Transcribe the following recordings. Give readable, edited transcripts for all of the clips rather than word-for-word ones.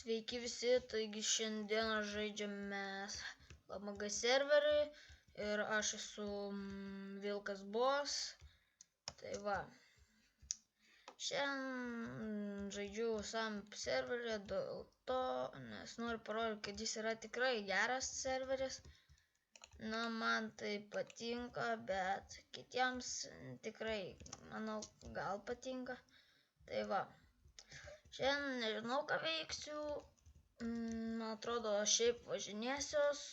Sveiki visi, taigi šiandieną žaidžiame LMG serverį ir aš esu Vilkas Boss. Tai va, šiandien žaidžiu SAMP serverį dėl to, nes noriu parodyti, kad jis yra tikrai geras serveris. Na, man tai patinka, bet kitiems tikrai, manau, gal patinka. Tai va. Šiandien nežinau, ką veiksiu, man atrodo, šiaip važinėsiuos,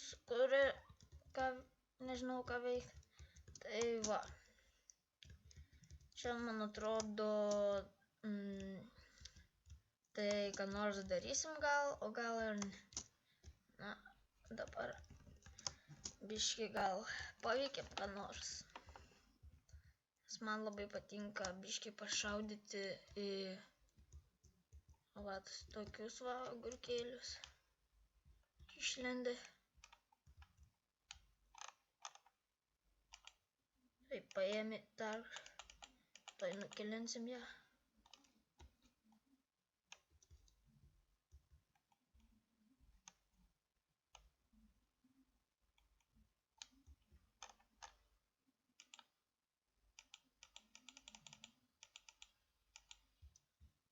nežinau, ką veikti. Tai va, šiandien, man atrodo, tai ką nors darysim gal, o gal ir ne. Na, dabar biški gal paveikiam ką nors. Nes man labai patinka biški pašaudyti į vat tokius va agurkėlius išlenda. Tai paėmė dar, tai nukelinsim ją.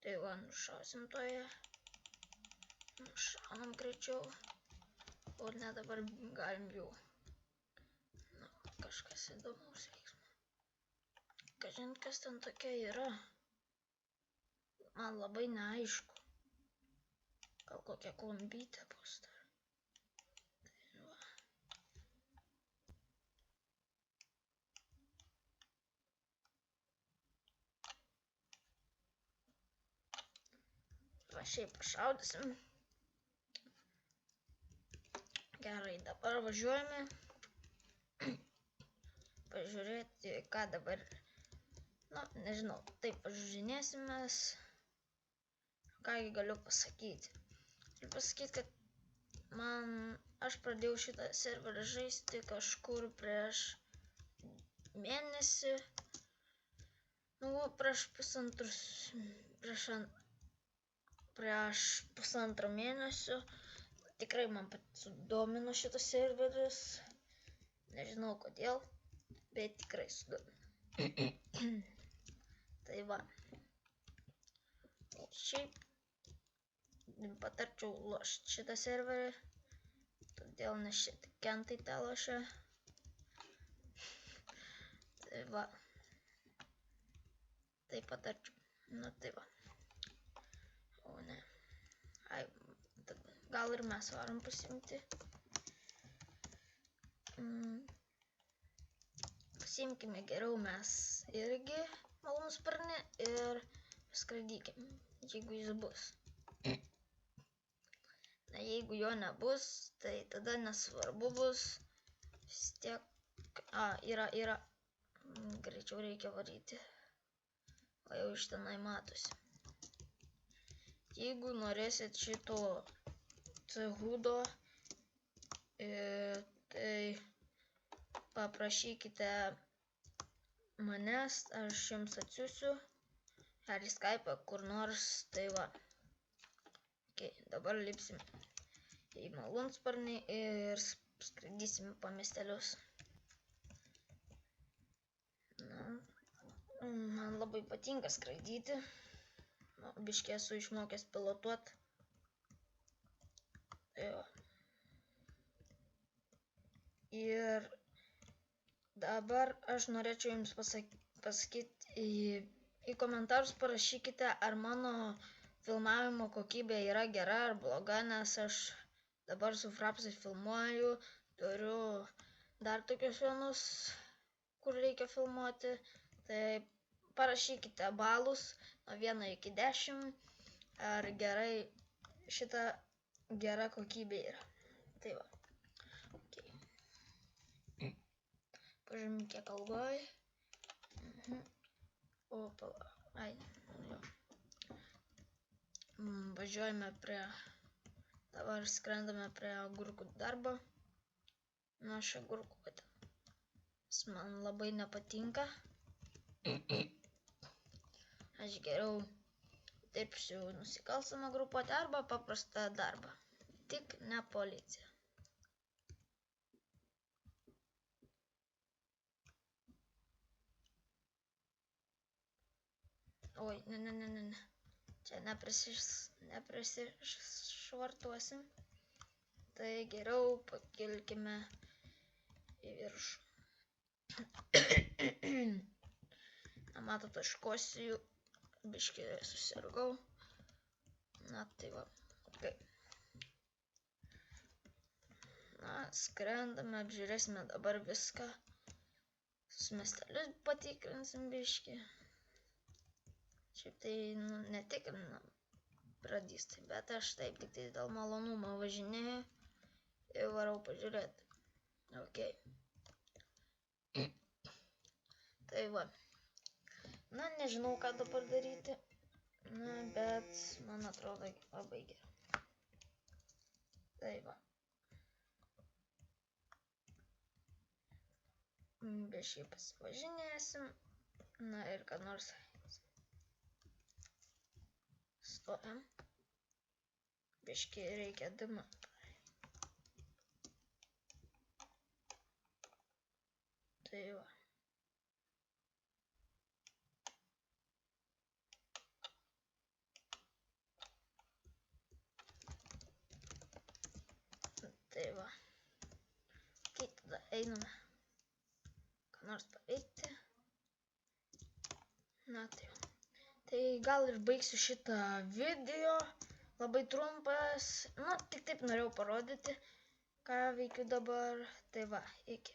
Tai va, nušausim toje. Nušaunam greičiau. O ne, dabar galim jau. Na, kažkas įdomus veiksmas. Kažin, kas ten tokia yra. Man labai neaišku. Gal kokia klombytė bus dar. Tai va. Va, šiaip pašaudysim. Gerai, dabar važiuojame. Pažiūrėti, ką dabar. Nu, nežinau, taip važinėsimės. Kągi galiu pasakyti. Galiu pasakyti, kad aš pradėjau šitą serverį žaisti kažkur prieš mėnesį. Nu, prieš pusantro mėnesio. Tikrai man sudomino šitas serveris. Nežinau kodėl, bet tikrai sudomino. Tai va. Šiaip patarčiau lošti šitą serverį. Todėl nes šitą kentai tą lošia. Tai va. Tai patarčiau. Nu tai va. O ne. Ai, gal ir mes varom pasimti. Pasimkime geriau mes irgi malūnsparnį ir skraidykim, jeigu jis bus. Na, jeigu jo nebus, tai tada nesvarbu bus. Vis tiek. Yra. Greičiau reikia varyti. O jau iš tenai matosi. Jeigu norėsit šito C-hudo, tai paprašykite manęs, aš jums atsiųsiu. Ar į Skype'ą kur nors, tai va. Okay, dabar lipsim į malūnsparnį ir skraidysim po miestelius. Na, man labai patinka skraidyti. Biškį esu išmokęs pilotuot. Tai va. Ir dabar aš norėčiau jums pasakyti į komentarus parašykite, ar mano filmavimo kokybė yra gera ar bloga, nes aš dabar su frapsais filmuoju, turiu dar tokius vienus, kur reikia filmuoti. Tai parašykite balus nuo 1 iki 10, ar gerai šita gera kokybė yra. Tai va. Okay. Pažiūrėjom, kiek algoj. O, ai, jo. Važiuojame dabar skrendame prie agurkų darbo. Nu, aš agurkų, kad man labai nepatinka. Aš geriau dirbsiu nusikalstamą grupuotę arba paprastą darbą. Tik ne policija. Oi, ne. Čia neprisišvartuosim. Tai geriau pakilkime į viršų. Matot, aš kosiju, biškį susirgau. Na, tai va. Kaip. Na, skrendame, apžiūrėsime dabar viską. Sus miestelius patikrinsim biškį. Šiaip tai, netikrinam radystai, bet aš taip tik tai dėl malonumo važinėjau ir varau pažiūrėti. Ok. Tai va. Na, nežinau, ką dabar daryti. Na, bet man atrodo labai gerai. Tai va. Biškai pasivažinėsim. Na ir ką nors. Stojam. Biškai reikia dymą. Tai va. Tai va. Kai tada einame. Ką nors paveikti. Na tai va. Tai gal ir baigsiu šitą video. Labai trumpas. Nu, tik taip norėjau parodyti, ką veikiu dabar. Tai va, iki.